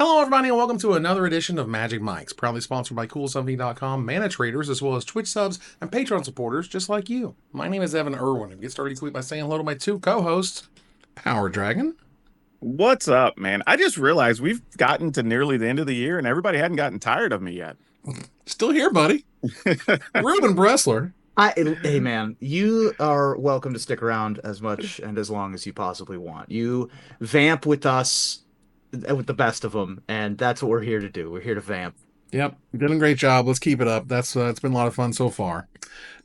Hello, everybody, and welcome to another edition of Magic Mics, proudly sponsored by CoolSomething.com, mana traders, as well as Twitch subs and Patreon supporters just like you. My name is Evan Irwin, and get started quick by saying hello to my two co-hosts, Power Dragon. What's up, man? I just realized we've gotten to nearly the end of the year and everybody hadn't gotten tired of me yet. Still here, buddy. Ruben Bressler. Hey, man, you are welcome to stick around as much and as long as you possibly want. You vamp with us, with the best of them, and that's what we're here to do. We're here to vamp. Yep, you're doing a great job. Let's keep it up. It's been a lot of fun so far.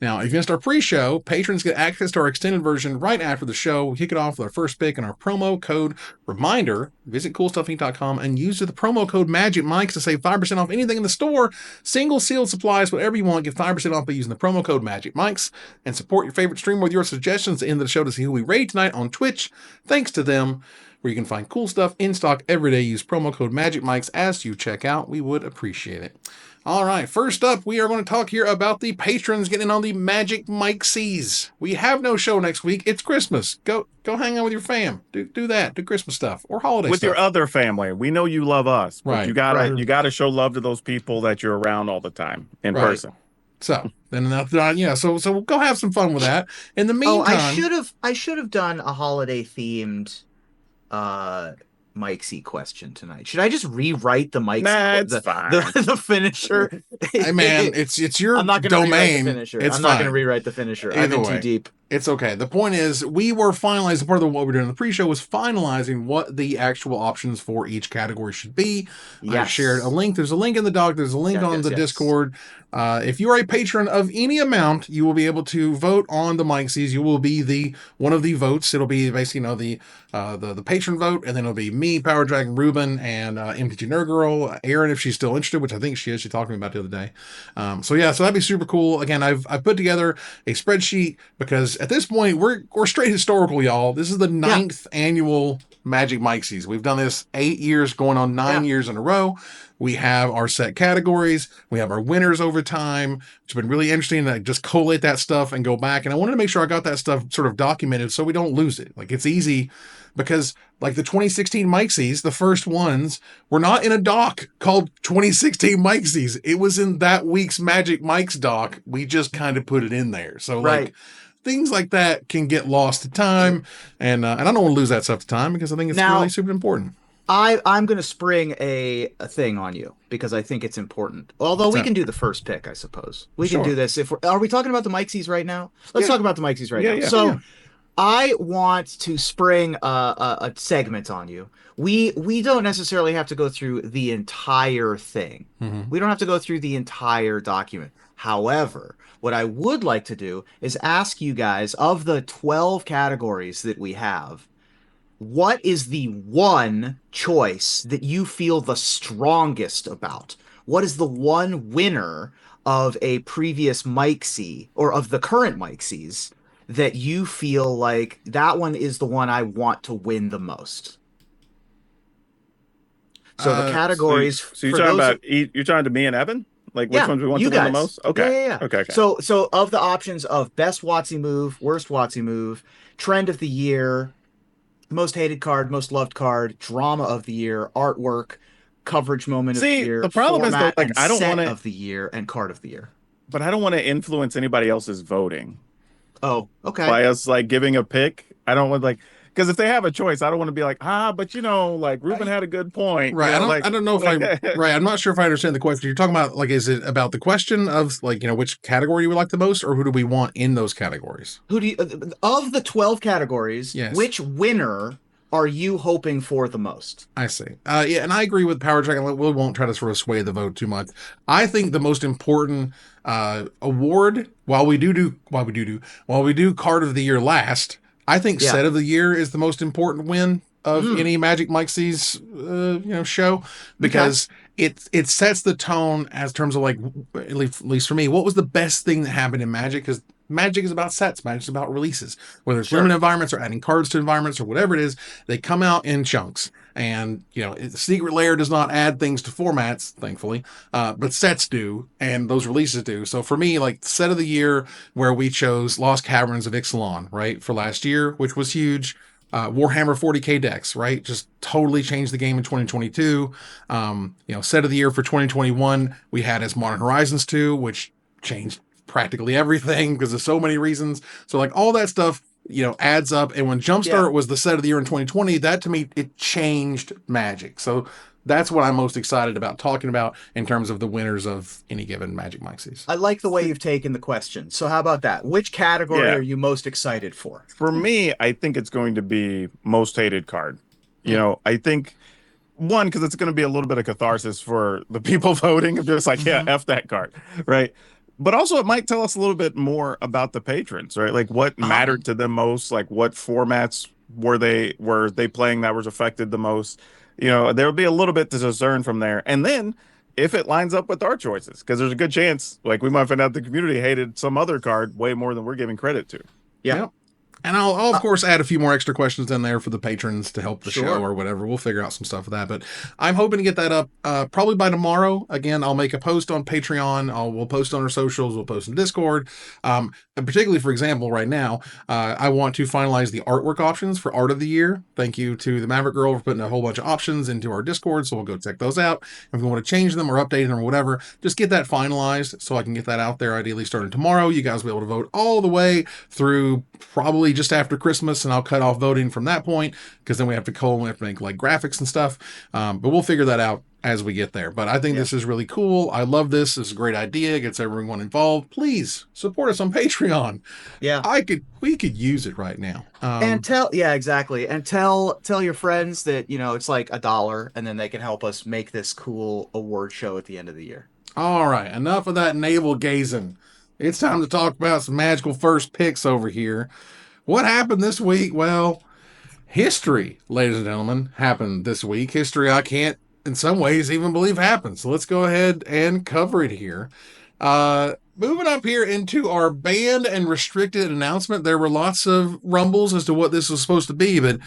Now, if you missed our pre-show, patrons get access to our extended version right after the show. We kick it off with our first pick and our promo code reminder. Visit CoolStuffInc.com and use the promo code MagicMics to save 5% off anything in the store. Single, sealed supplies, whatever you want, get 5% off by using the promo code MagicMics and support your favorite streamer with your suggestions at the end of the show to see who we raid tonight on Twitch. Thanks to them, where you can find cool stuff in stock every day. Use promo code MagicMics as you check out. We would appreciate it. All right, first up, we are going to talk here about the patrons getting on the Magic Micsies. We have no show next week. It's Christmas. Go hang out with your fam. Do that. Do Christmas stuff or holiday with stuff. Your other family. We know you love us, but right. You gotta show love to those people that you're around all the time in person. So then, so go have some fun with that. In the meantime, I should have done a holiday themed Mixie question tonight. Should I just rewrite the Mixie? Nah, it's fine. The finisher. Hey man, it's your I'm not gonna domain. Rewrite the finisher. It's I'm fine. not going to rewrite the finisher. I'm in too deep. It's okay. The point is, we were finalizing part of what we're doing in the pre-show was finalizing what the actual options for each category should be. Yes. I shared a link. There's a link in the doc. There's a link on the Discord. If you are a patron of any amount, you will be able to vote on the Micsies. You will be one of the votes. It'll be basically, the patron vote, and then it'll be me, Power Dragon, Ruben, and MTG Nerd Girl, Erin, if she's still interested, which I think she is. She talked to me about it the other day. So that'd be super cool. Again, I've put together a spreadsheet because at this point we're straight historical, y'all. This is the 9th annual Magic Micsies. We've done this 8 years, going on 9 years in a row. We have our set categories. We have our winners over time. It's been really interesting to just collate that stuff and go back. And I wanted to make sure I got that stuff sort of documented so we don't lose it. Like, it's easy because, like, the 2016 Micsies, the first ones, were not in a doc called 2016 Micsies. It was in that week's Magic Mics doc. We just kind of put it in there. So, like, things like that can get lost to time. And I don't want to lose that stuff to time because I think it's really super important. I'm going to spring a thing on you because I think it's important. Although we can do the first pick, I suppose. We can do this. Are we talking about the Micsies right now? Let's talk about the Micsies right now. Yeah. So I want to spring a segment on you. We don't necessarily have to go through the entire thing. Mm-hmm. We don't have to go through the entire document. However, what I would like to do is ask you guys, of the 12 categories that we have, what is the one choice that you feel the strongest about? What is the one winner of a previous Mixie or of the current Mixies that you feel like that one is the one I want to win the most? So the categories. So you're talking to me and Evan? Like which ones we want to win the most? Okay. Yeah. Okay. So of the options of best WotC move, worst WotC move, trend of the year, most hated card, most loved card, drama of the year, artwork, coverage moment of the year. The problem is though, like, I don't want of the year and card of the year. But I don't want to influence anybody else's voting. Oh, okay. By us like giving a pick. I don't want because if they have a choice, I don't want to be like, but like Ruben had a good point. Right. You know, I don't know if right. I'm not sure if I understand the question. You're talking about, like, is it about the question of, like, which category you would like the most, or who do we want in those categories? Who do you, of the 12 categories, which winner are you hoping for the most? I see. And I agree with Power Dragon. We won't try to sort of sway the vote too much. I think the most important award, while we do card of the year last, I think set of the year is the most important win of any Magic Micsies show, because it sets the tone as terms of, like, at least for me, what was the best thing that happened in Magic? Because Magic is about sets. Magic is about releases. Whether it's limited environments or adding cards to environments or whatever it is, they come out in chunks. And, Secret Lair does not add things to formats, thankfully, but sets do, and those releases do. So for me, like, set of the year, where we chose Lost Caverns of Ixalan, right, for last year, which was huge. Warhammer 40K decks, right? Just totally changed the game in 2022. Set of the year for 2021, we had as Modern Horizons 2, which changed practically everything because of so many reasons. So like all that stuff, adds up. And when Jumpstart was the set of the year in 2020, that to me, it changed Magic. So that's what I'm most excited about talking about in terms of the winners of any given Magic Micsies. I like the way you've taken the question. So how about that? Which category are you most excited for? For me, I think it's going to be most hated card. I think one, because it's going to be a little bit of catharsis for the people voting of just like, F that card, right? But also it might tell us a little bit more about the patrons, right? Like what mattered to them most, like what formats were they playing that was affected the most. There will be a little bit to discern from there. And then if it lines up with our choices, because there's a good chance, like we might find out the community hated some other card way more than we're giving credit to. Yeah. Yep. And I'll of course add a few more extra questions in there for the patrons to help the show or whatever. We'll figure out some stuff with that, but I'm hoping to get that up probably by tomorrow. Again, I'll make a post on Patreon. We'll post on our socials. We'll post in Discord. And particularly, for example, right now, I want to finalize the artwork options for Art of the Year. Thank you to the Maverick Girl for putting a whole bunch of options into our Discord, so we'll go check those out. If we want to change them or update them or whatever, just get that finalized so I can get that out there ideally starting tomorrow. You guys will be able to vote all the way through probably just after Christmas, and I'll cut off voting from that point because then we have to make like graphics and stuff. But we'll figure that out as we get there. But I think this is really cool. I love this. It's a great idea. It gets everyone involved. Please support us on Patreon. Yeah. We could use it right now. Exactly. And tell your friends that, it's like $1 and then they can help us make this cool award show at the end of the year. All right. Enough of that navel gazing. It's time to talk about some magical first picks over here. What happened this week? Well, history, ladies and gentlemen, happened this week. History I can't, in some ways, even believe happened. So let's go ahead and cover it here. Moving up here into our banned and restricted announcement, there were lots of rumbles as to what this was supposed to be, but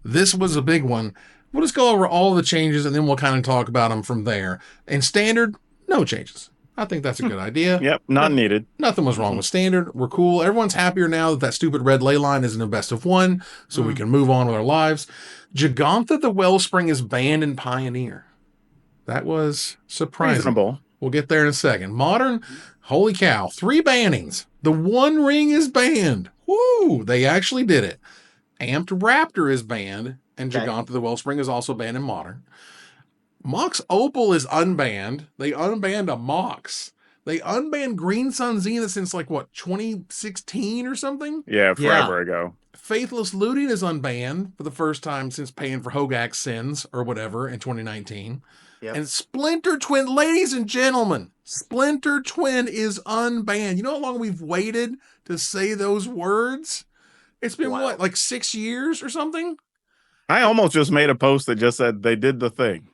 this was a big one. We'll just go over all the changes, and then we'll kind of talk about them from there. In standard, no changes. I think that's a good idea. Yep, not needed. Nothing was wrong with standard. We're cool. Everyone's happier now that stupid red ley line isn't a best of one, so we can move on with our lives. Jegantha the Wellspring is banned in Pioneer. That was surprising. Reasonable. We'll get there in a second. Modern, holy cow, 3 bannings. The One Ring is banned. Woo! They actually did it. Amped Raptor is banned, and Jegantha the Wellspring is also banned in Modern. Mox Opal is unbanned. They unbanned a Mox. They unbanned Green Sun Zenith since 2016 or something? Yeah, forever ago. Faithless Looting is unbanned for the first time since paying for Hogak's sins or whatever in 2019. Yep. And Splinter Twin, ladies and gentlemen, Splinter Twin is unbanned. You know how long we've waited to say those words? It's been what, 6 years or something? I almost just made a post that just said they did the thing.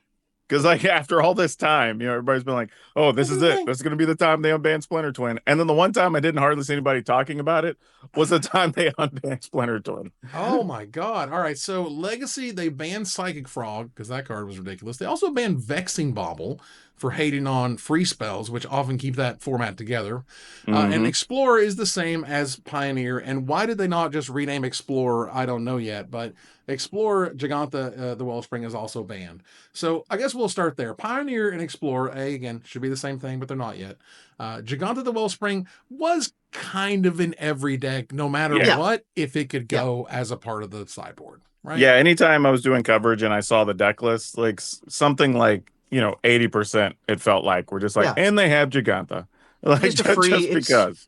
Because after all this time, everybody's been like, oh, this is it. This is going to be the time they unbanned Splinter Twin. And then the one time I didn't hardly see anybody talking about it was the time they unbanned Splinter Twin. Oh, my God. All right. So Legacy, they banned Psychic Frog because that card was ridiculous. They also banned Vexing Bauble for hating on free spells, which often keep that format together. And Explorer is the same as Pioneer. And why did they not just rename Explorer? I don't know yet. But Explorer, Jegantha, the Wellspring is also banned. So I guess we'll start there. Pioneer and Explorer, again, should be the same thing, but they're not yet. Jegantha, the Wellspring was kind of in every deck, no matter what, if it could go as a part of the sideboard, right? Yeah, anytime I was doing coverage and I saw the deck list, something 80%, it felt like we're just and they have Jegantha.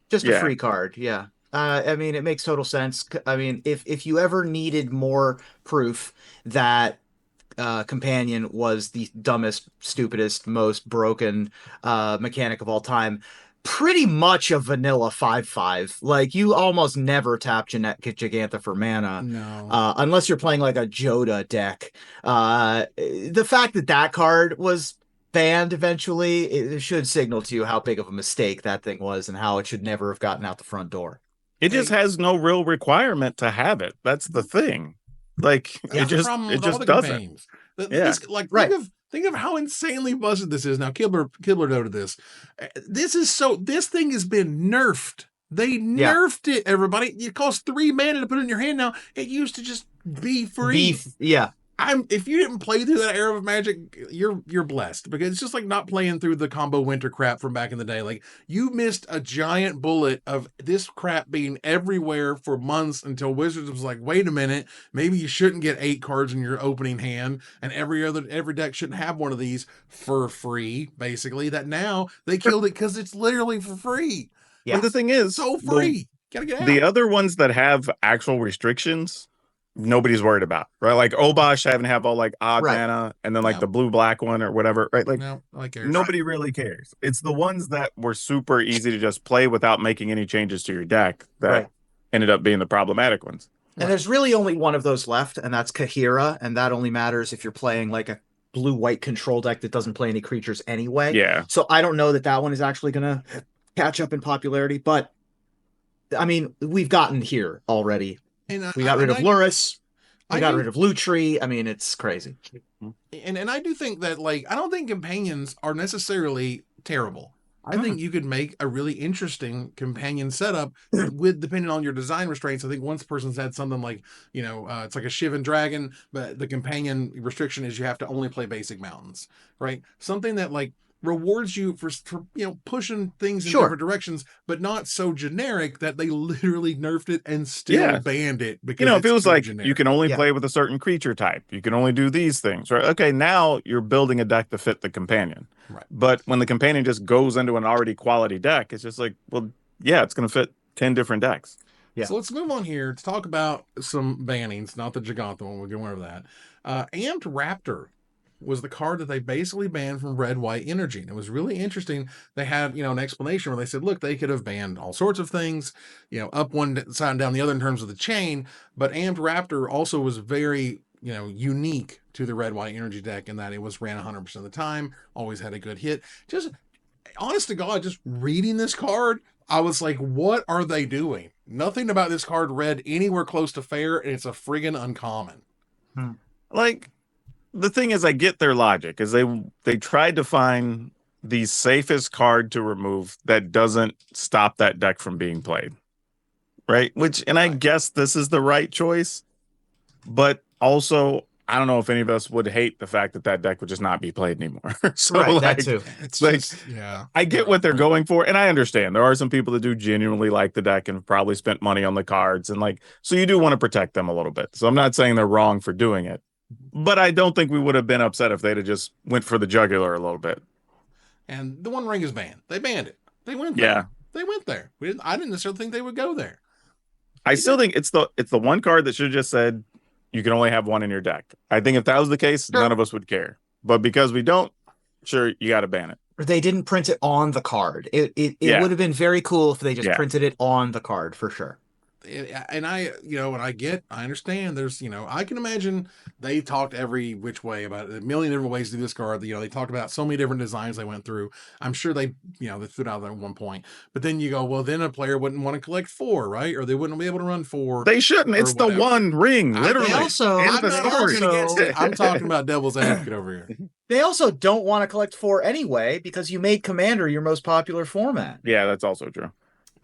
Just a free card. Yeah. It makes total sense. If you ever needed more proof that Companion was the dumbest, stupidest, most broken mechanic of all time, pretty much a vanilla 5/5. You almost never tap Jegantha for mana. No. Unless you're playing a Joda deck. The fact that card was banned eventually, it should signal to you how big of a mistake that thing was and how it should never have gotten out the front door. It just has no real requirement to have it. That's the thing. It just doesn't. Think of how insanely busted this is. Now, Kibler noted this. This thing has been nerfed. They nerfed it, everybody. It costs 3 mana to put it in your hand now. It used to just be free. Yeah. If you didn't play through that era of Magic, you're blessed, because it's just like not playing through the combo winter crap from back in the day. Like, you missed a giant bullet of this crap being everywhere for months until Wizards was like, wait a minute, maybe you shouldn't get 8 cards in your opening hand, and every deck shouldn't have one of these for free. Basically, that now they killed it because it's literally for free. Yeah. And the thing is, So free. Gotta get out. The other ones that have actual restrictions, nobody's worried about, right? Like Obosh having to have all like odd mana, and then like the blue-black one or whatever, right? Like, nobody really cares. It's the ones that were super easy to just play without making any changes to your deck that ended up being the problematic ones. And there's really only one of those left, and that's Kahira, and that only matters if you're playing like a blue-white control deck that doesn't play any creatures anyway. Yeah. So I don't know that one is actually going to catch up in popularity, but I mean, we've gotten here already. And we got rid of Luris. We got rid of Lutri. I mean, it's crazy. And I do think that, like, I don't think companions are necessarily terrible. I think you could make a really interesting companion setup with, depending on your design restraints. I think one person said something like, it's like a Shivan Dragon, but the companion restriction is you have to only play basic mountains, right? Something that, like, rewards you for pushing things in different directions, but not so generic that they literally nerfed it and still banned it. Because if it was like generic. You can only play with a certain creature type, you can only do these things, right? Okay, now you're building a deck to fit the companion, right? But when the companion just goes into an already quality deck, it's just like, well, yeah, it's going to fit 10 different decks. Yeah. So let's move on here to talk about some bannings, not the Giganta one. We'll go over that. Amped Raptor was the card that they basically banned from red-white energy. And it was really interesting. They had, an explanation where they said, look, they could have banned all sorts of things, up one side and down the other in terms of the chain. But Amped Raptor also was very, unique to the red-white energy deck in that it was ran 100% of the time, always had a good hit. Just, honest to God, just reading this card, I was like, what are they doing? Nothing about this card read anywhere close to fair, and it's a friggin' uncommon. Like, the thing is, I get their logic, is they tried to find the safest card to remove that doesn't stop that deck from being played, right? I guess this is the right choice, but also I don't know if any of us would hate the fact that deck would just not be played anymore. So that too. It's like, I get what they're going for, and I understand there are some people that do genuinely like the deck and have probably spent money on the cards, and so you do want to protect them a little bit. So I'm not saying they're wrong for doing it. But I don't think we would have been upset if they'd have just went for the jugular a little bit. And the One Ring is banned. They banned it. They went there. Yeah. They went there. I didn't necessarily think they would go there. I still think it's the one card that should have just said you can only have one in your deck. I think if that was the case, none of us would care. But because we don't, sure, you got to ban it. Or they didn't print it on the card. It would have been very cool if they just printed it on the card, for sure. And I understand there's, I can imagine they talked every which way about it, a million different ways to do this card. They talked about so many different designs they went through. I'm sure they threw it out there at one point, but then you go, well, then a player wouldn't want to collect 4, right? Or they wouldn't be able to run 4. They shouldn't. It's the One Ring, literally. I'm talking about devil's advocate over here. They also don't want to collect 4 anyway, because you made Commander your most popular format. Yeah, that's also true.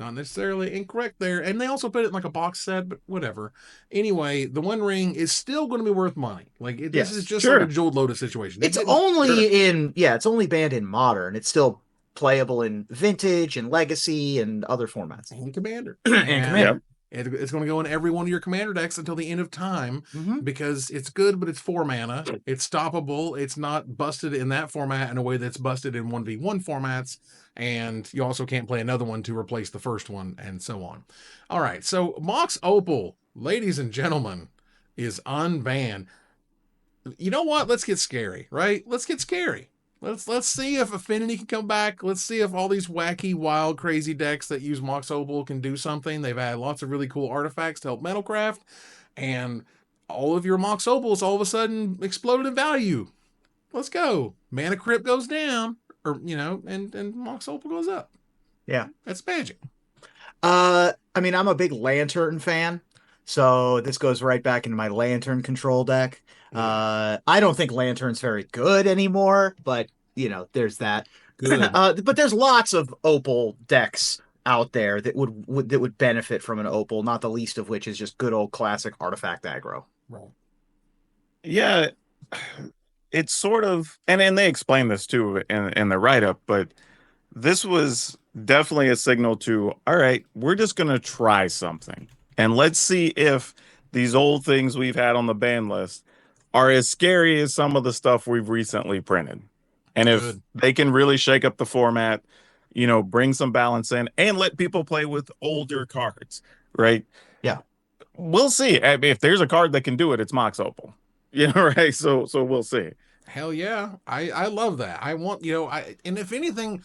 Not necessarily incorrect there. And they also put it in like a box set, but whatever. Anyway, the One Ring is still going to be worth money. This is just like a Jeweled Lotus situation. It's only banned in Modern. It's still playable in Vintage and Legacy and other formats. And Commander. And Commander. It's going to go in every one of your Commander decks until the end of time, because it's good, but it's 4 mana. It's stoppable. It's not busted in that format in a way that's busted in 1v1 formats. And you also can't play another one to replace the first one, and so on. All right, so Mox Opal, ladies and gentlemen, is unbanned. You know what? Let's get scary, right? Let's get scary. Let's see if Affinity can come back. Let's see if all these wacky, wild, crazy decks that use Mox Opal can do something. They've had lots of really cool artifacts to help Metalcraft, and all of your Mox Opals all of a sudden exploded in value. Let's go. Mana Crypt goes down. And Mox Opal goes up. Yeah. That's magic. I mean, I'm a big Lantern fan, so this goes right back into my Lantern control deck. I don't think Lantern's very good anymore, but there's that. But there's lots of Opal decks out there that would benefit from an Opal, not the least of which is just good old classic artifact aggro. Right. Yeah, it's sort of, and they explain this too in the write up, but this was definitely a signal to, all right, we're just going to try something and let's see if these old things we've had on the ban list are as scary as some of the stuff we've recently printed. And if Good. they can really shake up the format, bring some balance in and let people play with older cards, right? Yeah. We'll see. I mean, if there's a card that can do it, it's Mox Opal. Right? So we'll see. Hell yeah. I love that. I want, and if anything,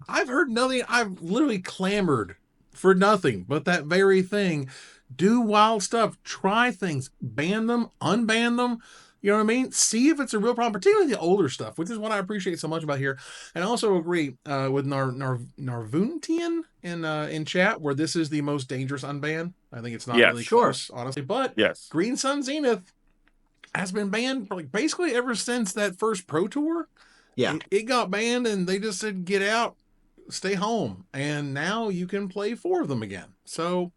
I've heard nothing. I've literally clamored for nothing but that very thing. Do wild stuff. Try things. Ban them. Unban them. You know what I mean? See if it's a real problem, particularly the older stuff, which is what I appreciate so much about here. And I also agree with Narvuntian in chat, where this is the most dangerous unban. I think it's not Yes. really Sure. close, honestly. But Yes. Green Sun Zenith has been banned like basically ever since that first Pro Tour. Yeah. It got banned, and they just said, get out, stay home, and now you can play 4 of them again. So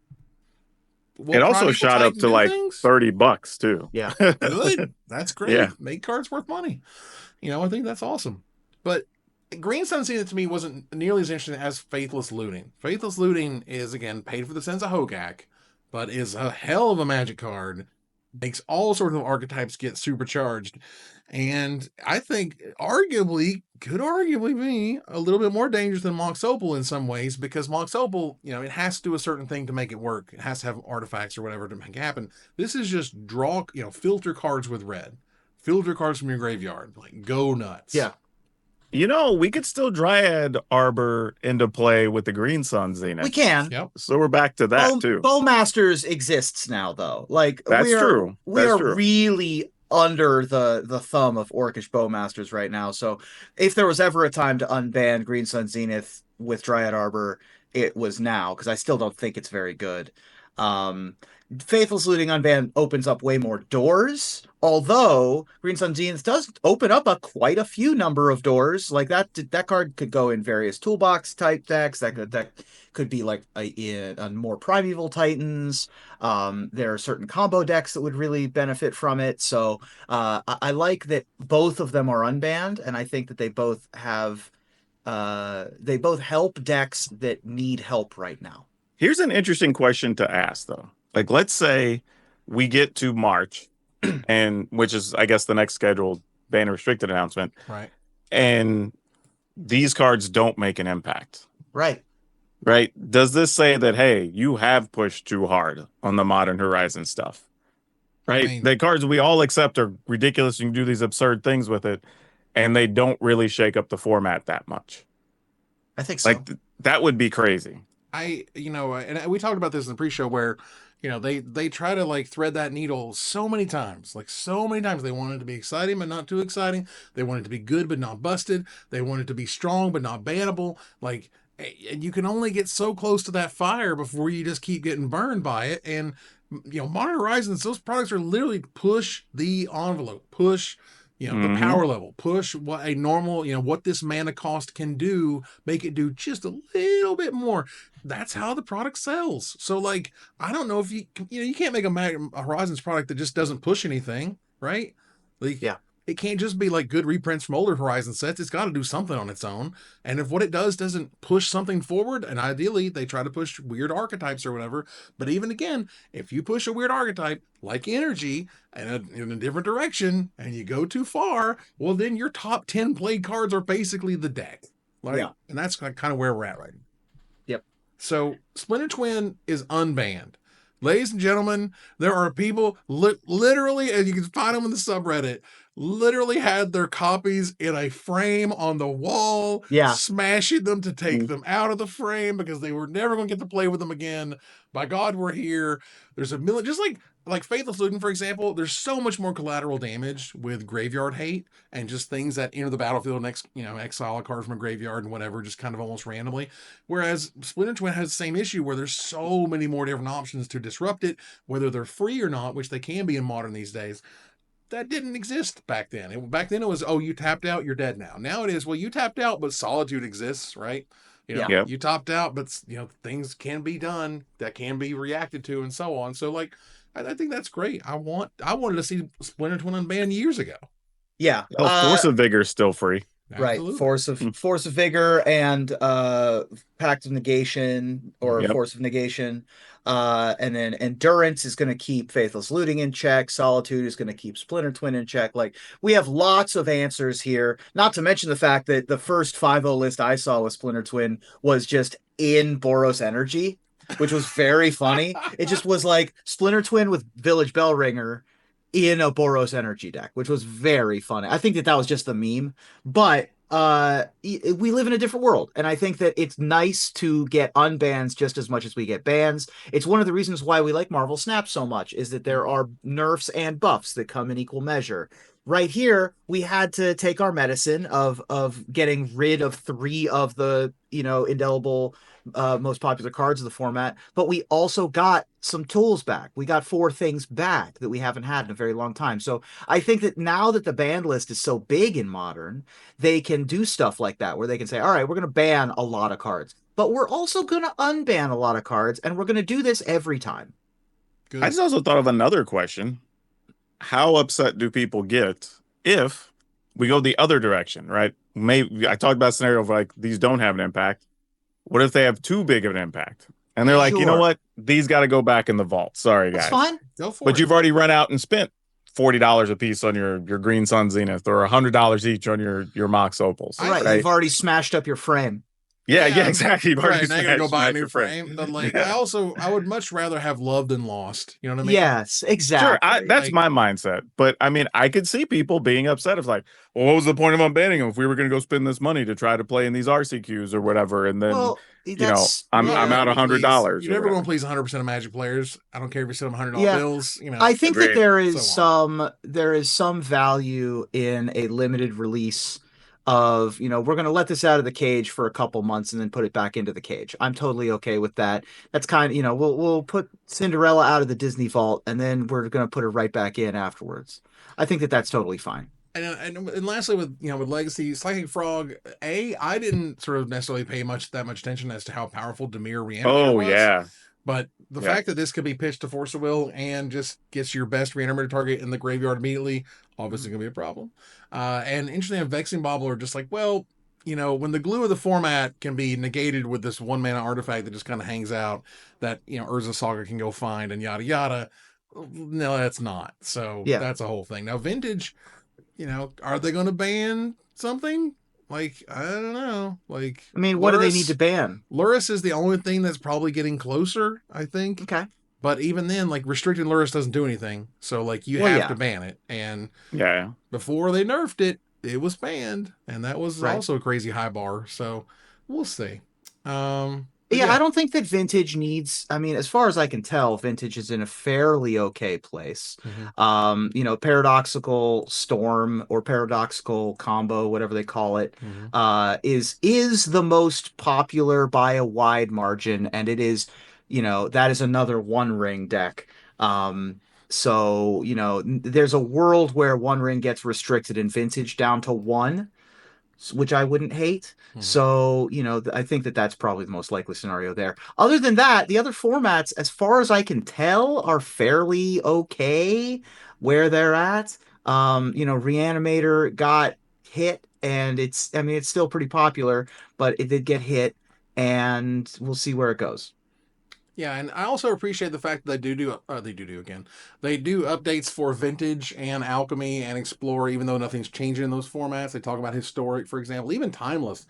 It also shot up to like $30 too. Yeah. Good. That's great. Yeah. Make cards worth money. I think that's awesome. But Green Sun Zenith to me wasn't nearly as interesting as Faithless Looting. Faithless Looting is, again, paid for the sins of Hogak, but is a hell of a magic card. Makes all sorts of archetypes get supercharged. And I think could arguably be a little bit more dangerous than Mox Opal in some ways, because Mox Opal, it has to do a certain thing to make it work. It has to have artifacts or whatever to make it happen. This is just filter cards with red. Filter cards from your graveyard. Like, go nuts. Yeah. We could still Dryad Arbor into play with the Green Sun Zenith. We can. Yep. So we're back to that too. Bowmasters exists now, though. Like, That's true. We are really under the thumb of Orcish Bowmasters right now. So if there was ever a time to unban Green Sun Zenith with Dryad Arbor, it was now, because I still don't think it's very good. Faithless Looting unban opens up way more doors, although Green Sun Zenith does open up quite a few number of doors. Like that card could go in various toolbox type decks. That could be like a more Primeval Titans. There are certain combo decks that would really benefit from it. So I like that both of them are unbanned, and I think that they both help decks that need help right now. Here's an interesting question to ask, though. Like, let's say we get to March, and which is, I guess, the next scheduled ban restricted announcement. Right. And these cards don't make an impact. Right. Right. Does this say that, hey, you have pushed too hard on the Modern Horizon stuff? Right. The cards we all accept are ridiculous. You can do these absurd things with it, and they don't really shake up the format that much. I think so. Like, that would be crazy. And we talked about this in the pre-show where, they try to like thread that needle so many times. They want it to be exciting, but not too exciting. They want it to be good, but not busted. They want it to be strong, but not bannable. Like, and you can only get so close to that fire before you just keep getting burned by it. And, Modern Horizons, those products are literally push the envelope, push, the power level, push what a normal, what this mana cost can do, make it do just a little bit more. That's how the product sells. So, like, I don't know if you can't make a Horizons product that just doesn't push anything, right? Like, yeah. It can't just be like good reprints from older Horizon sets. It's got to do something on its own. And if what it does doesn't push something forward, and ideally they try to push weird archetypes or whatever, but even again, if you push a weird archetype like energy in a different direction and you go too far, well, then your top 10 played cards are basically the deck. And that's kind of where we're at right now. Yep. So Splinter Twin is unbanned. Ladies and gentlemen, there are people literally, and you can find them in the subreddit, literally had their copies in a frame on the wall, smashing them to take them out of the frame because they were never going to get to play with them again. By God, we're here. There's a million, just like Faithless Looting, for example, there's so much more collateral damage with graveyard hate and just things that enter the battlefield and exile a card from a graveyard and whatever, just kind of almost randomly. Whereas Splinter Twin has the same issue where there's so many more different options to disrupt it, whether they're free or not, which they can be in Modern these days. That didn't exist back then. Back then it was, you tapped out, you're dead now. Now it is, you tapped out, but Solitude exists, right? You topped out, but things can be done that can be reacted to and so on. So, like, I think that's great. I wanted to see Splinter Twin unbanned years ago. Yeah. Oh, Force of Vigor is still free. Right. Absolutely. Force of Vigor and Pact of Negation or Yep. Force of Negation. And then Endurance is going to keep Faithless Looting in check. Solitude is going to keep Splinter Twin in check. Like, we have lots of answers here. Not to mention the fact that the first 5-0 list I saw with Splinter Twin was just in Boros Energy, which was very funny. It just was like Splinter Twin with Village Bellringer in a Boros Energy deck, which was very funny. I think that was just the meme, but we live in a different world, and I think that it's nice to get unbans just as much as we get bans. It's one of the reasons why we like Marvel Snap so much, is that there are nerfs and buffs that come in equal measure. Right here, we had to take our medicine of getting rid of 3 of the indelible most popular cards of the format, but we also got some tools back. We got 4 things back that we haven't had in a very long time. So I think that now that the ban list is so big in Modern, they can do stuff like that where they can say, all right, we're going to ban a lot of cards, but we're also going to unban a lot of cards, and we're going to do this every time. Good. I just also thought of another question. How upset do people get if we go the other direction, right? Maybe I talked about a scenario of like these don't have an impact. What if they have too big of an impact? And they're like, you know what? These got to go back in the vault. Sorry, guys. That's fine. Go for it. But you've already run out and spent $40 a piece on your Green Sun Zenith, or $100 each on your Mox Opals. Right. You've already smashed up your frame. Yeah, exactly. Right, now you gotta go buy a new frame. But like, I would much rather have loved than lost. You know what I mean? Yes, exactly. Sure, that's my mindset. But I mean, I could see people being upset. It's like, well, what was the point of unbanning them if we were going to go spend this money to try to play in these RCQs or whatever? And then, I'm out $100. You're never going to please 100% of Magic players. I don't care if you send them $100 bills. I think that there is some value in a limited release of, we're going to let this out of the cage for a couple months and then put it back into the cage. I'm totally okay with that. That's kind of, we'll put Cinderella out of the Disney vault and then we're going to put her right back in afterwards. I think that that's totally fine. And lastly, with Legacy, Psychic Frog, I didn't sort of necessarily pay that much attention as to how powerful Dimir Reanimator was. Yeah. But the fact that this could be pitched to Force of Will and just gets your best Reanimator target in the graveyard immediately, obviously going to be a problem. And interestingly, Vexing Bobble are just like, well, when the glue of the format can be negated with this 1-mana artifact that just kind of hangs out, that, Urza Saga can go find and yada yada. No, that's not. So that's a whole thing. Now, Vintage, are they going to ban something? Like, I don't know. Like, I mean, what do they need to ban? Luris is the only thing that's probably getting closer, I think. Okay. But even then, like, restricted Luris doesn't do anything. So, like, you have to ban it. And before they nerfed it, it was banned. And that was also a crazy high bar. So, we'll see. I don't think that Vintage needs, as far as I can tell, Vintage is in a fairly okay place. Mm-hmm. Paradoxical Storm or Paradoxical Combo, whatever they call it, is the most popular by a wide margin, and it is, that is another One Ring deck. So, there's a world where One Ring gets restricted in Vintage down to 1, which I wouldn't hate. Mm-hmm. So, I think that that's probably the most likely scenario there. Other than that, the other formats, as far as I can tell, are fairly okay where they're at. Reanimator got hit, and it's still pretty popular, but it did get hit, and we'll see where it goes. Yeah, and I also appreciate the fact that they do updates for Vintage and Alchemy and Explorer, even though nothing's changing in those formats. They talk about Historic, for example, even Timeless.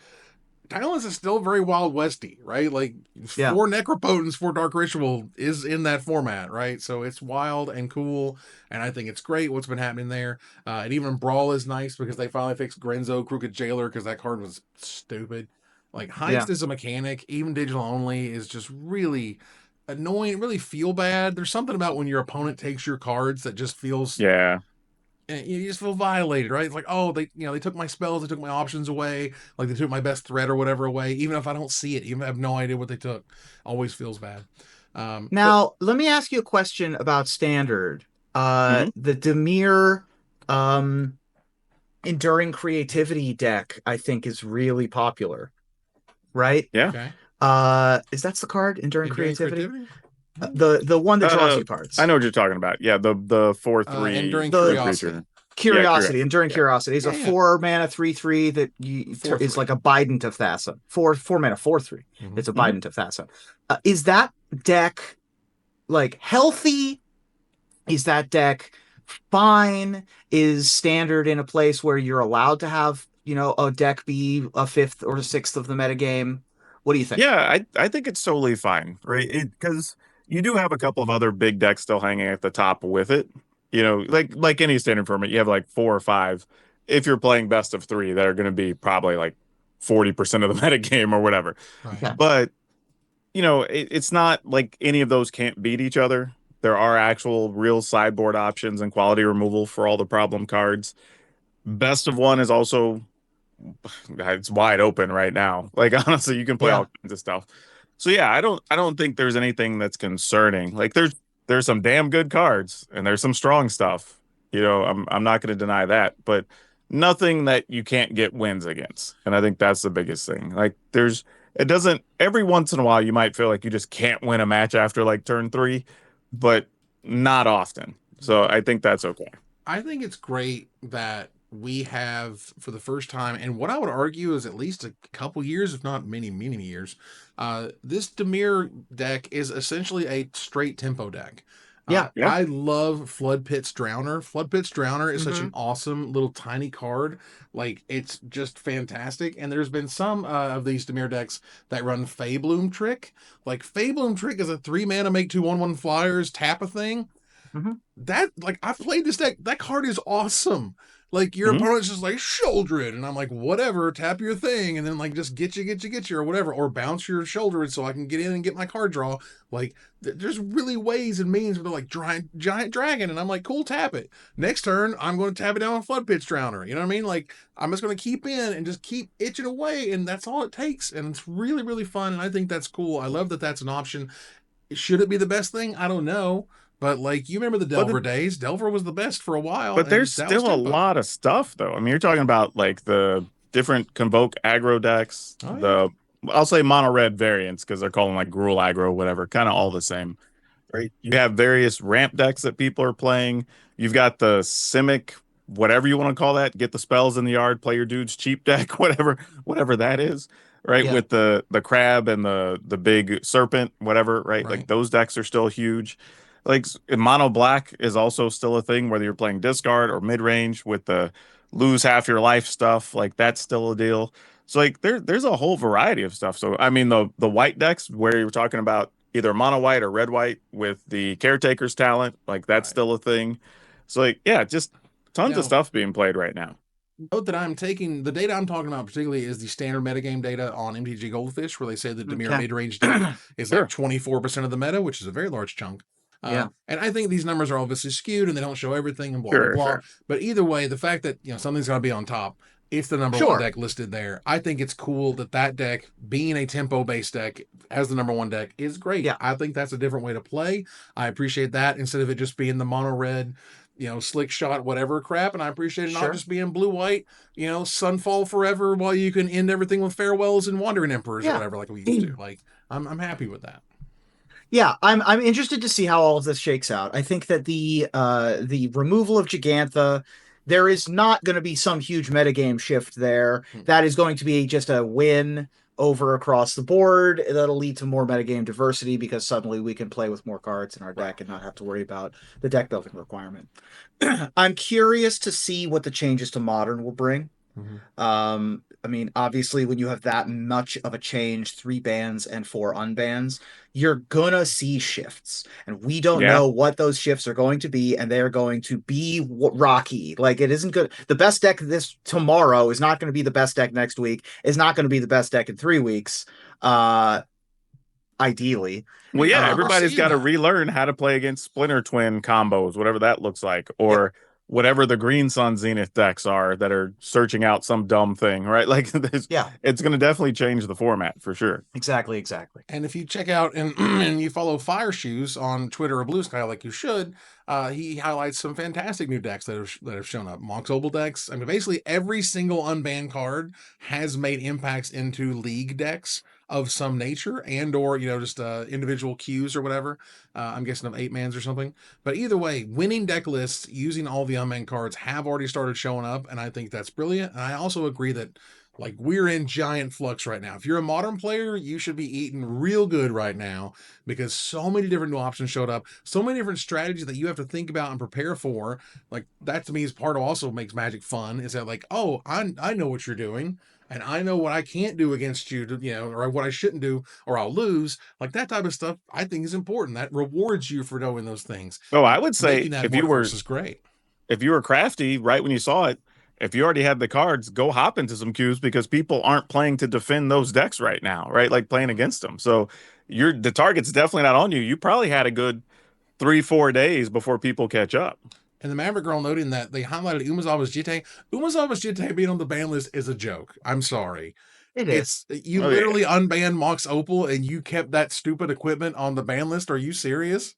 Timeless is still very Wild Westy, right? Like, 4 Necropotence for Dark Ritual is in that format, right? So it's wild and cool, and I think it's great what's been happening there. And even Brawl is nice because they finally fixed Grenzo, Crooked Jailer, because that card was stupid. Like, Heist is a mechanic, even digital only is just really annoying, really feel bad. There's something about when your opponent takes your cards that just feels you just feel violated, right? It's like, oh, they took my spells, they took my options away, like they took my best threat or whatever away, even if I don't see it, even if I have no idea what they took. Always feels bad. Now, let me ask you a question about Standard. The Dimir Enduring Creativity deck, I think, is really popular, right? Yeah. Okay. Is that the card, Enduring Creativity? The one that draws you cards. I know what you're talking about. Yeah, the 4/3 Enduring The- Curiosity. Curiosity, Enduring Curiosity is a Yeah. 4-mana 3/3 that is like a Bident of Thassa. 4-mana 4/3. It's a Bident of Thassa. Is that deck like healthy? Is that deck fine? Is standard in a place where you're allowed to have, a deck be a fifth or a sixth of the metagame? What do you think? Yeah, I think it's totally fine, right? Because you do have a couple of other big decks still hanging at the top with it. Like any standard format, you have like 4 or 5. If you're playing best of 3, that are going to be probably like 40% of the metagame or whatever. Right. Yeah. But it's not like any of those can't beat each other. There are actual real sideboard options and quality removal for all the problem cards. Best of 1 is also it's wide open right now. Like honestly, you can play all kinds of stuff. So yeah, I don't think there's anything that's concerning. Like there's some damn good cards and there's some strong stuff. I'm not going to deny that, but nothing that you can't get wins against. And I think that's the biggest thing. Like it doesn't every once in a while you might feel like you just can't win a match after like turn 3, but not often. So I think that's okay. I think it's great that we have, for the first time, and what I would argue is at least a couple years, if not many, many years, this Dimir deck is essentially a straight tempo deck. Yeah. I love Flood Pit's Drowner. Flood Pit's Drowner is such an awesome little tiny card. Like, it's just fantastic. And there's been some of these Dimir decks that run Feybloom Trick. Like, Feybloom Trick is a 3-mana make 2/1/1 flyers, tap a thing. That, like, I've played this deck. That card is awesome. Like, your opponent's just like, shoulder it. And I'm like, whatever, tap your thing. And then, like, just get you, or whatever. Or bounce your shoulder it so I can get in and get my card draw. Like, there's really ways and means where they're like, giant dragon. And I'm like, cool, tap it. Next turn, I'm going to tap it down with Flood Pit's Drowner. You know what I mean? Like, I'm just going to keep in and just keep itching away. And that's all it takes. And it's really, really fun. And I think that's cool. I love that that's an option. Should it be the best thing? I don't know. But, like, you remember the Delver days. Delver was the best for a while. But there's still a lot of stuff, though. I mean, you're talking about, like, the different Convoke aggro decks. I'll say mono red variants, because they're calling, like, Gruul aggro, whatever. Kind of all the same, right? You have various ramp decks that people are playing. You've got the Simic, whatever you want to call that. Get the spells in the yard, play your dude's cheap deck, whatever that is. Right, yeah. With the crab and the big serpent, whatever, right? Like, those decks are still huge. Like, mono black is also still a thing, whether you're playing discard or mid range with the lose half your life stuff. Like, that's still a deal. So, like, there's a whole variety of stuff. So, I mean, the white decks where you're talking about either mono white or red white with the caretaker's talent, like, that's still a thing. So, like, yeah, just tons of stuff being played right now. Note that I'm taking the data I'm talking about particularly is the standard metagame data on MTG Goldfish, where they say the Dimir mid-range deck is like 24% of the meta, which is a very large chunk. And I think these numbers are obviously skewed and they don't show everything and blah, blah, blah. Sure. But either way, the fact that, something's got to be on top, it's the number one deck listed there. I think it's cool that deck, being a tempo-based deck, as the number one deck, is great. Yeah. I think that's a different way to play. I appreciate that instead of it just being the mono-red, slick shot, whatever crap. And I appreciate it not just being blue-white, Sunfall forever while you can end everything with farewells and Wandering Emperors or whatever like we used to. Like, I'm happy with that. Yeah, I'm interested to see how all of this shakes out. I think that the removal of Gigantha, there is not going to be some huge metagame shift there. That is going to be just a win over across the board. That'll lead to more metagame diversity because suddenly we can play with more cards in our deck and not have to worry about the deck building requirement. I'm curious to see what the changes to Modern will bring. I mean, obviously, when you have that much of a change, 3 bans and 4 unbans, you're gonna see shifts, and we don't know what those shifts are going to be, and they're going to be rocky. Like, it isn't good. The best deck this tomorrow is not going to be the best deck next week. Is not going to be the best deck in 3 weeks. Ideally. Well, yeah, everybody's got to relearn how to play against Splinter Twin combos, whatever that looks like, or whatever the Green Sun Zenith decks are that are searching out some dumb thing, right? Like, it's going to definitely change the format for sure. Exactly. And if you check out and you follow Fire Shoes on Twitter or Blue Sky like you should, he highlights some fantastic new decks that have shown up. Mox Opal decks. I mean, basically every single unbanned card has made impacts into league decks of some nature, and or just individual queues or whatever. I'm guessing of 8-mans or something. But either way, winning deck lists using all the unbanned cards have already started showing up, and I think that's brilliant. And I also agree that like we're in giant flux right now. If you're a modern player, you should be eating real good right now because so many different new options showed up, so many different strategies that you have to think about and prepare for. Like that to me is part of also makes Magic fun. Is that like, oh, I know what you're doing, and I know what I can't do against you, or what I shouldn't do, or I'll lose. Like that type of stuff, I think is important. That rewards you for knowing those things. Oh, I would say Making that workhorse is great. If you were crafty, right when you saw it, if you already had the cards, go hop into some queues because people aren't playing to defend those decks right now, right? Like playing against them. So the target's definitely not on you. You probably had a good 3-4 days before people catch up. And the Maverick Girl noting that they highlighted Umezawa's Jitte. Umezawa's Jitte being on the ban list is a joke. I'm sorry. It's you literally unbanned Mox Opal and you kept that stupid equipment on the ban list. Are you serious?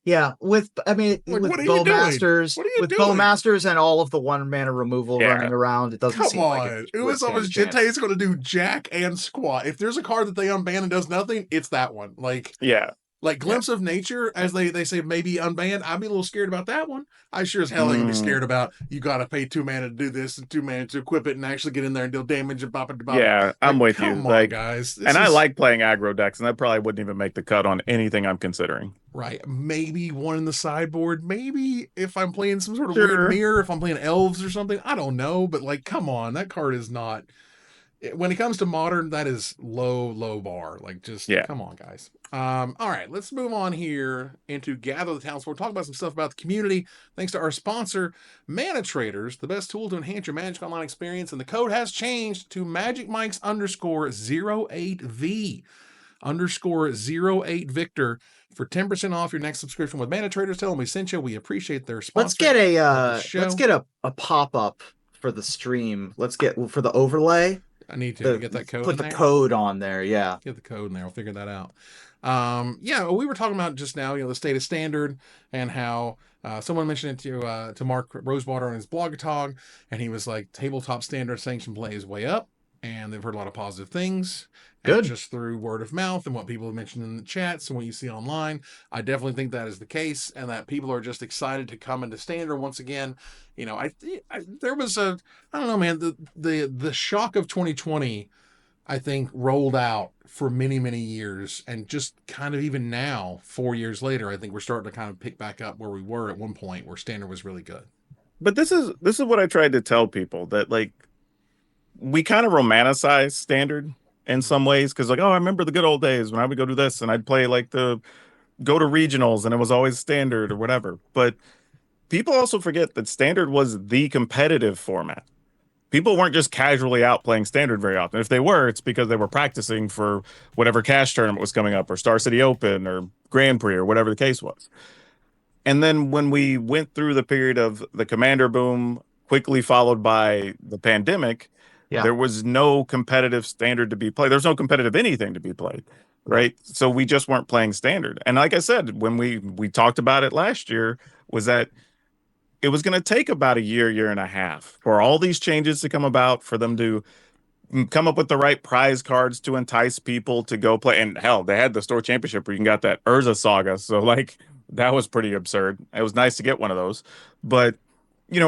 Yeah, with Bowmasters, Bowmasters and all of the 1-mana removal running around, it doesn't seem like it. Umezawa's Jitte is going to do jack and squat. If there's a card that they unban and does nothing, it's that one. Like Glimpse of Nature, as they say, maybe unbanned. I'd be a little scared about that one. I sure as hell ain't gonna be scared about you got to pay 2 mana to do this and 2 mana to equip it and actually get in there and deal damage and bop it. Yeah, I'm with you. Come on, guys. I like playing aggro decks, and that probably wouldn't even make the cut on anything I'm considering. Right. Maybe one in the sideboard. Maybe if I'm playing some sort of weird mirror, if I'm playing elves or something. I don't know. But like, come on, that card is not. When it comes to modern, that is low bar. Like, just come on, guys. All right, let's move on here into Gather the Townsfolk. Talk about some stuff about the community. Thanks to our sponsor, Mana Traders, the best tool to enhance your Magic Online experience. And the code has changed to MagicMikes_08V _08 Victor for 10% off your next subscription with Mana Traders. Tell them we sent you. We appreciate their sponsor. Let's get a pop-up for the stream. Let's get for the overlay. I need to get that code. Put the code on there. Yeah. Get the code in there. I'll figure that out. We were talking about just now, the state of standard and how someone mentioned it to Mark Rosewater on his blog talk, and he was like, tabletop standard sanctioned play is way up, and they've heard a lot of positive things. Good. Just through word of mouth and what people have mentioned in the chats and what you see online. I definitely think that is the case, and that people are just excited to come into standard once again. There was I don't know, man, the shock of 2020, I think, rolled out for many, many years, and just kind of even now, 4 years later, I think we're starting to kind of pick back up where we were at one point, where standard was really good. But this is what I tried to tell people, that like we kind of romanticize standard in some ways, because like, oh, I remember the good old days when I would go do this and I'd play like go to regionals and it was always standard or whatever. But people also forget that standard was the competitive format. People weren't just casually out playing standard very often. If they were, it's because they were practicing for whatever cash tournament was coming up, or Star City Open or Grand Prix or whatever the case was. And then when we went through the period of the Commander boom, quickly followed by the pandemic, there was no competitive standard to be played. There's no competitive anything to be played, right? So we just weren't playing standard. And like I said, when we talked about it last year, was that it was going to take about a year and a half for all these changes to come about, for them to come up with the right prize cards to entice people to go play. And hell, they had the store championship where you can got that Urza Saga. So like, that was pretty absurd. It was nice to get one of those, but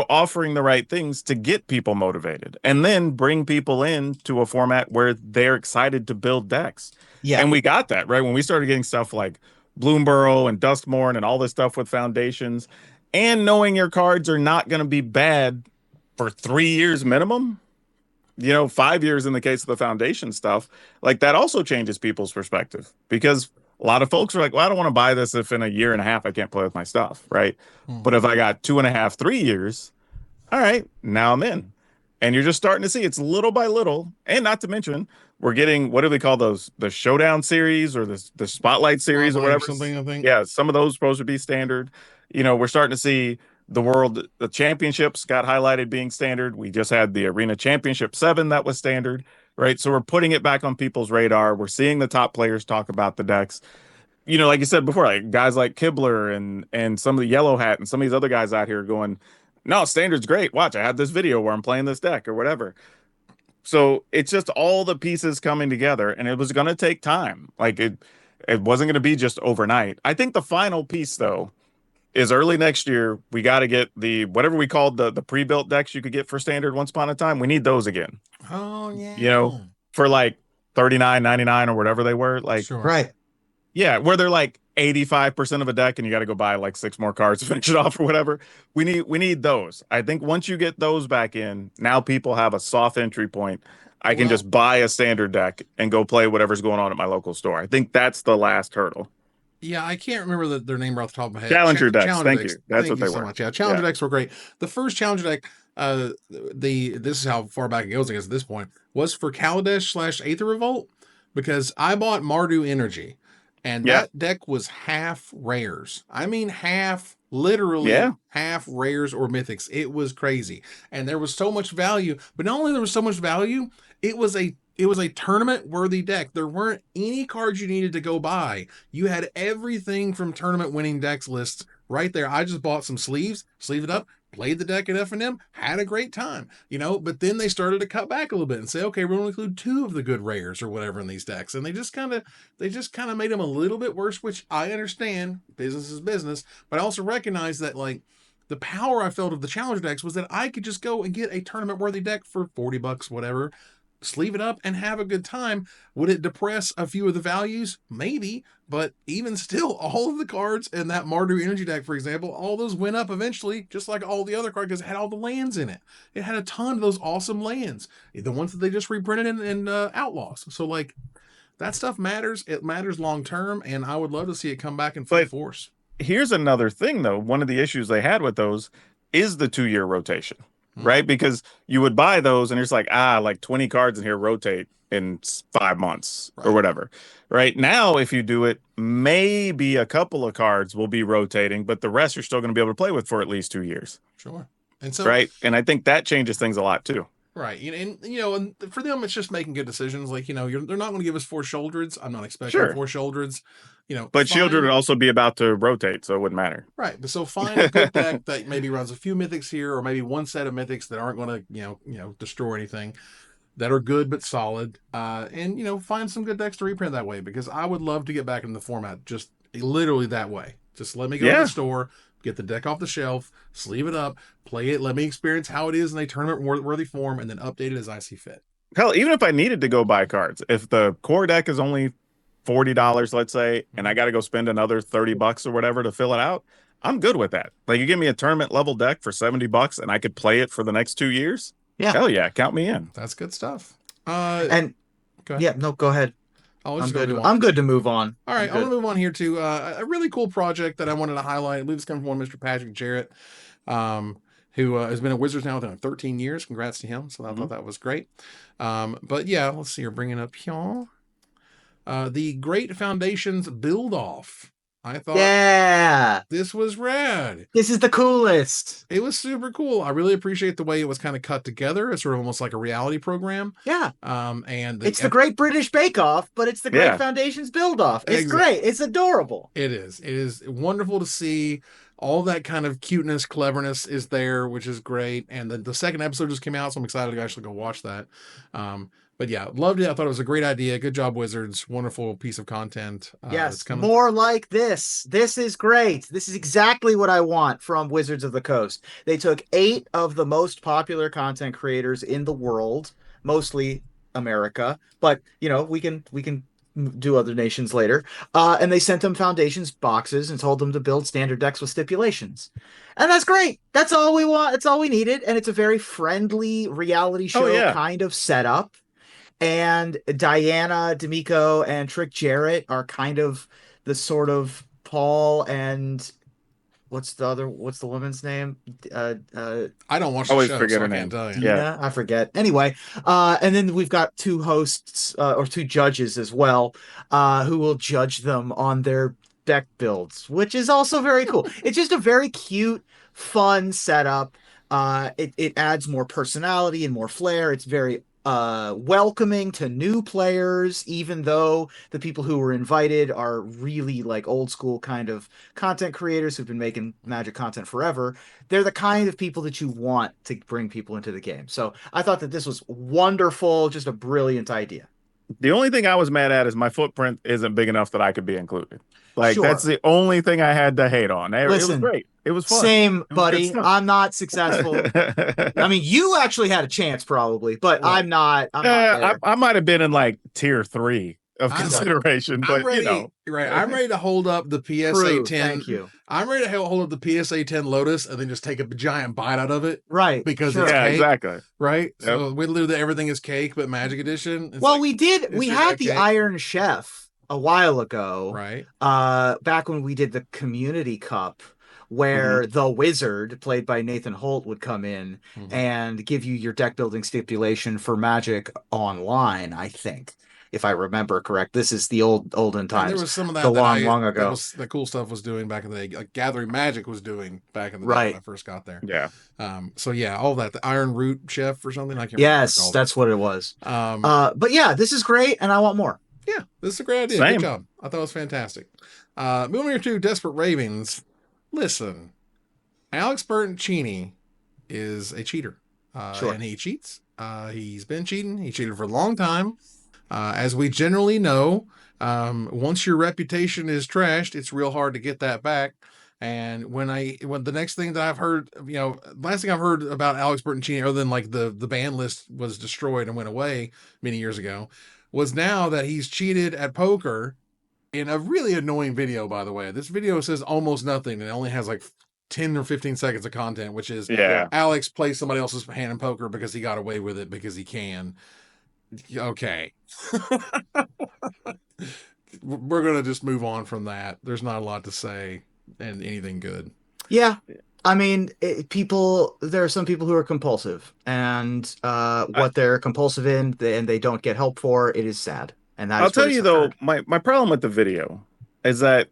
offering the right things to get people motivated, and then bring people in to a format where they're excited to build decks. Yeah. And we got that, right? When we started getting stuff like Bloomburrow and Duskmorn and all this stuff with foundations, and knowing your cards are not going to be bad for 3 years minimum, 5 years in the case of the foundation stuff, like that also changes people's perspective, because a lot of folks are like, well, I don't want to buy this if in a year and a half I can't play with my stuff, right? But if I got 2.5, 3 years, all right, now I'm in. And you're just starting to see it's little by little. And not to mention, we're getting, what do they call those? The Showdown series or the Spotlight series or whatever. Something, I think. Yeah, some of those supposed to be standard. We're starting to see the championships got highlighted being standard. We just had the Arena Championship 7 that was standard, right? So we're putting it back on people's radar. We're seeing the top players talk about the decks. like you said before, like guys like Kibler and some of the Yellow Hat and some of these other guys out here going, no, standard's great. Watch, I have this video where I'm playing this deck or whatever. So it's just all the pieces coming together, and it was going to take time. Like it wasn't going to be just overnight. I think the final piece though is early next year. We got to get the whatever we called the pre-built decks you could get for standard once upon a time. We need those again. Oh yeah. For like 39.99 or whatever they were. Like sure. Right. Yeah, where they're like 85% of a deck and you got to go buy like 6 more cards to finish it off or whatever. We need those. I think once you get those back in, now people have a soft entry point. I can just buy a standard deck and go play whatever's going on at my local store. I think that's the last hurdle. Yeah, I can't remember their name off the top of my head. Challenger decks. Thank you. That's what they were. Much. Yeah, Challenger decks were great. The first Challenger deck, this is how far back it goes, I guess, at this point, was for Kaladesh / Aether Revolt, because I bought Mardu Energy. And that deck was half rares. I mean, literally half rares or mythics. It was crazy. And there was so much value. But not only there was so much value, it was a tournament worthy deck. There weren't any cards you needed to go buy. You had everything from tournament winning decks lists right there. I just bought some sleeves, sleeved it up, played the deck at F&M, had a great time, but then they started to cut back a little bit and say, okay, we're going to include 2 of the good rares or whatever in these decks. And they just kind of made them a little bit worse, which I understand. Business is business. But I also recognize that, like, the power I felt of the Challenger decks was that I could just go and get a tournament worthy deck for $40, whatever, sleeve it up and have a good time. Would it depress a few of the values? Maybe, but even still, all of the cards in that Mardu Energy deck, for example, all those went up eventually, just like all the other cards, because it had all the lands in it. It had a ton of those awesome lands, the ones that they just reprinted in Outlaws. So, like, that stuff matters. It matters long term, and I would love to see it come back in full force. Here's another thing, though. One of the issues they had with those is the 2-year rotation. Right? Because you would buy those and it's like, like 20 cards in here rotate in 5 months or whatever. Right now, if you do it, maybe a couple of cards will be rotating, but the rest you're still going to be able to play with for at least 2 years. Sure. And so, right. And I think that changes things a lot too. Right. And for them, it's just making good decisions. Like, they're not going to give us 4 Shouldreds. I'm not expecting 4 Shouldreds. But Shieldred would also be about to rotate, so it wouldn't matter. Right. But so find a good deck that maybe runs a few mythics here, or maybe one set of mythics that aren't going to, destroy anything, that are good but solid. And find some good decks to reprint that way, because I would love to get back in the format just literally that way. Just let me go to the store, get the deck off the shelf, sleeve it up, play it, let me experience how it is in a tournament worthy form, and then update it as I see fit. Hell, even if I needed to go buy cards, if the core deck is only $40, let's say, and I got to go spend another $30 or whatever to fill it out, I'm good with that. Like, you give me a tournament level deck for $70 and I could play it for the next 2 years. Yeah. Hell yeah. Count me in. That's good stuff. Go ahead. I'm good to move on. All right. I want to move on here to a really cool project that I wanted to highlight. I believe it's coming from one Mr. Patrick Jarrett, who has been at Wizards now within 13 years. Congrats to him. So I thought that was great. But yeah, let's see. You're bringing up here. The Great Foundations build off. I thought this was rad. This is the coolest. It was super cool. I really appreciate the way it was kind of cut together. It's sort of almost like a reality program. Yeah. And it's the Great British Bake Off, but it's the Great Foundations build off. It's great. It's adorable. It is. It is wonderful to see. All that kind of cuteness, cleverness is there, which is great. And the second episode just came out, so I'm excited to actually go watch that. But yeah, loved it. I thought it was a great idea. Good job, Wizards. Wonderful piece of content. Yes, more like this. This is great. This is exactly what I want from Wizards of the Coast. They took 8 of the most popular content creators in the world, mostly America, but we can do other nations later. And they sent them Foundations boxes and told them to build standard decks with stipulations. And that's great. That's all we want. That's all we needed. And it's a very friendly reality show kind of setup. And Diana D'Amico and Trick Jarrett are kind of the sort of Paul and what's the woman's name? I don't watch the always show, forget so her I name. can't tell you. Yeah, I forget. Anyway, and then we've got 2 hosts or 2 judges as well, who will judge them on their deck builds, which is also very cool. It's just a very cute, fun setup. It adds more personality and more flair. It's very welcoming to new players, even though the people who were invited are really like old school kind of content creators who've been making Magic content forever. They're the kind of people that you want to bring people into the game. So I thought that this was wonderful, just a brilliant idea. The only thing I was mad at is my footprint isn't big enough that I could be included. Like, Sure. that's the only thing I had to hate on. It was Listen, great. It was fun. Same, It was buddy. good stuff. I'm not successful. I mean, you actually had a chance probably, but Right. I'm not there. I might have been in like tier 3 of consideration, but I'm ready, you know. right? I'm ready to hold up the PSA True, 10. thank you. I'm ready to hold up the PSA 10 Lotus and then just take a giant bite out of it. Right. Because sure. it's Yeah, cake, exactly. right? Yep. So we do the Everything is Cake, but Magic Edition. Well, like, we had the cake. Iron Chef a while ago. Right. Back when we did the Community Cup, where the Wizard, played by Nathan Holt, would come in and give you your deck building stipulation for Magic Online, I think. If I remember correct, this is the olden times. And there was some of that long ago. That was the cool stuff was doing back in the day, like Gathering Magic was doing back in the day Right. when I first got there. Yeah. So yeah, all that, the Iron Root Chef or something. I can't Yes, that's what it was. remember. But yeah, this is great, and I want more. Yeah, this is a great idea. Same. Good job. I thought it was fantastic. Moving here to Desperate Ravings. Listen, Alex Bertoncini is a cheater. Sure. And he cheats. He's been cheating. He cheated for a long time. As we generally know, once your reputation is trashed, it's real hard to get that back. And when the next thing that I've heard, last thing I've heard about Alex Bertoncini, other than like the ban list was destroyed and went away many years ago, was now that he's cheated at poker in a really annoying video, by the way. This video says almost nothing and it only has like 10 or 15 seconds of content, which is Alex plays somebody else's hand in poker because he got away with it because he can. Okay. We're going to just move on from that. There's not a lot to say and anything good. Yeah. I mean, there are some people who are compulsive, and what they're compulsive in and they don't get help for, it is sad. And I'll tell you though, my problem with the video is that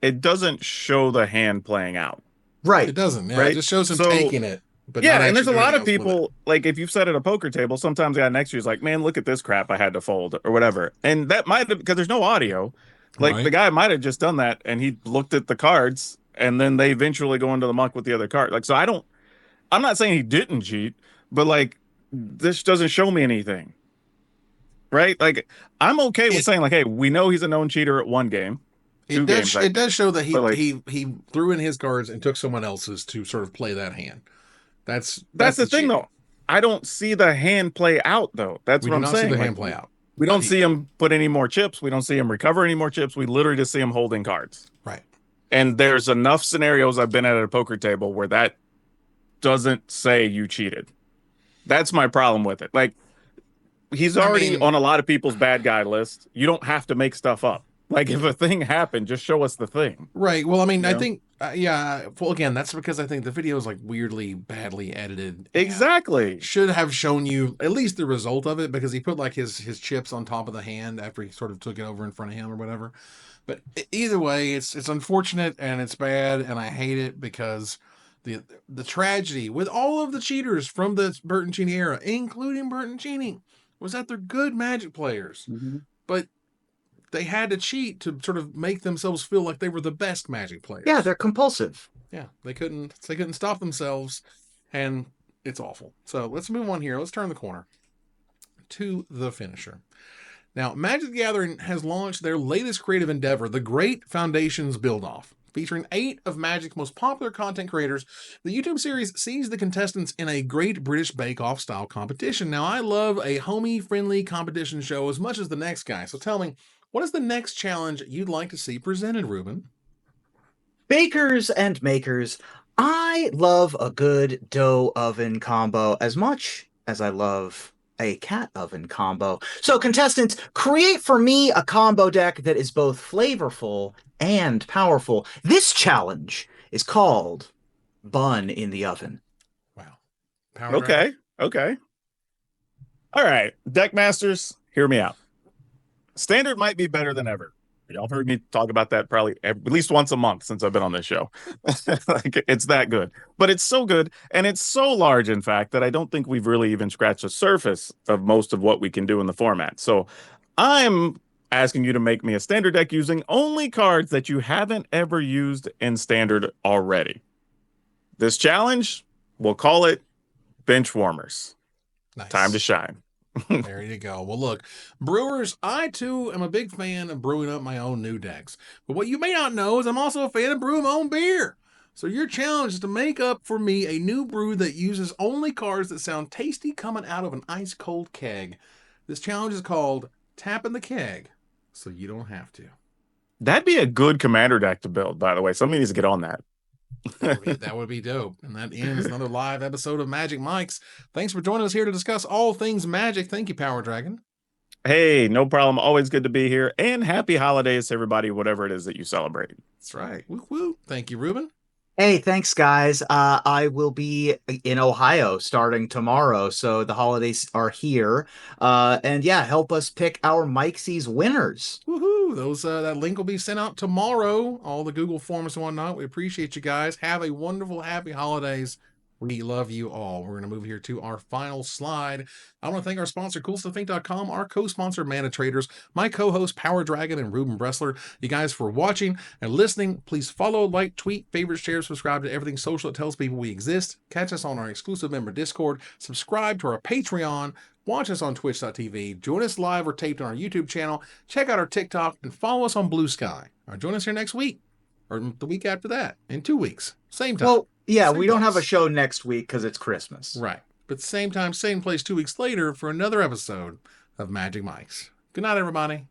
it doesn't show the hand playing out. Right. It doesn't. Yeah, right? It just shows him taking it. But yeah, and there's a lot of people, like if you've sat at a poker table, sometimes the guy next to you is like, man, look at this crap I had to fold or whatever. And that might have, because there's no audio, like the guy might have just done that and he looked at the cards and then they eventually go into the muck with the other card. Like, so I'm not saying he didn't cheat, but like this doesn't show me anything. Right? Like I'm okay with saying like, hey, we know he's a known cheater at one game. It does show that he threw in his cards and took someone else's to sort of play that hand. That's the thing though. I don't see the hand play out though. That's what I'm saying. We do not see the hand play out. We don't see him put any more chips. We don't see him recover any more chips. We literally just see him holding cards. Right. And there's enough scenarios I've been at a poker table where that doesn't say you cheated. That's my problem with it. Like he's already on a lot of people's bad guy list. You don't have to make stuff up. Like if a thing happened, just show us the thing. Right. Well, I mean, I think, well, again, that's because I think the video is like weirdly badly edited. Exactly. Should have shown you at least the result of it because he put like his chips on top of the hand after he sort of took it over in front of him or whatever. But either way, it's unfortunate and it's bad and I hate it because the tragedy with all of the cheaters from the Bertoncini era, including Bertoncini, was that they're good Magic players, but they had to cheat to sort of make themselves feel like they were the best Magic players. Yeah, they're compulsive. Yeah, they couldn't stop themselves, and it's awful. So let's move on here. Let's turn the corner to the finisher. Now, Magic the Gathering has launched their latest creative endeavor, the Great Foundations Build-Off. Featuring 8 of Magic's most popular content creators, the YouTube series sees the contestants in a Great British Bake Off style competition. Now, I love a homey-friendly competition show as much as the next guy. So tell me, what is the next challenge you'd like to see presented, Ruben? Bakers and makers, I love a good dough oven combo as much as I love a cat oven combo. So contestants, create for me a combo deck that is both flavorful and powerful. This challenge is called Bun in the Oven. Wow. Okay. All right. Deck masters, hear me out. Standard might be better than ever. Y'all heard me talk about that probably at least once a month since I've been on this show. Like, it's that good. But it's so good. And it's so large, in fact, that I don't think we've really even scratched the surface of most of what we can do in the format. So I'm asking you to make me a standard deck using only cards that you haven't ever used in standard already. This challenge, we'll call it Bench Warmers. Nice. Time to shine. There you go. Well, look, brewers, I too am a big fan of brewing up my own new decks. But what you may not know is I'm also a fan of brewing my own beer. So your challenge is to make up for me a new brew that uses only cards that sound tasty coming out of an ice cold keg. This challenge is called Tapping the Keg, so you don't have to. That'd be a good commander deck to build, by the way. Somebody needs to get on that. That would be dope. And that ends another live episode of Magic Mics. Thanks for joining us here to discuss all things magic. Thank you, Power Dragon. Hey, no problem. Always good to be here. And happy holidays to everybody, whatever it is that you celebrate. That's right. Woo woo. Thank you, Ruben. Hey, thanks, guys. I will be in Ohio starting tomorrow, so the holidays are here. And yeah, help us pick our Micsies winners. Woohoo! Those that link will be sent out tomorrow. All the Google forms and whatnot. We appreciate you guys. Have a wonderful, happy holidays. We love you all. We're going to move here to our final slide. I want to thank our sponsor, CoolStuffInc.com, our co-sponsor, Mana Traders, my co-host, Power Dragon, and Ruben Bressler. You guys for watching and listening. Please follow, like, tweet, favorite, share, subscribe to everything social that tells people we exist. Catch us on our exclusive member Discord. Subscribe to our Patreon. Watch us on twitch.tv. Join us live or taped on our YouTube channel. Check out our TikTok and follow us on Blue Sky. Or join us here next week or the week after that in 2 weeks. Same time. Well, yeah, same we don't place. have a show next week because it's Christmas. Right. But same time, same place 2 weeks later for another episode of Magic Mics. Good night, everybody.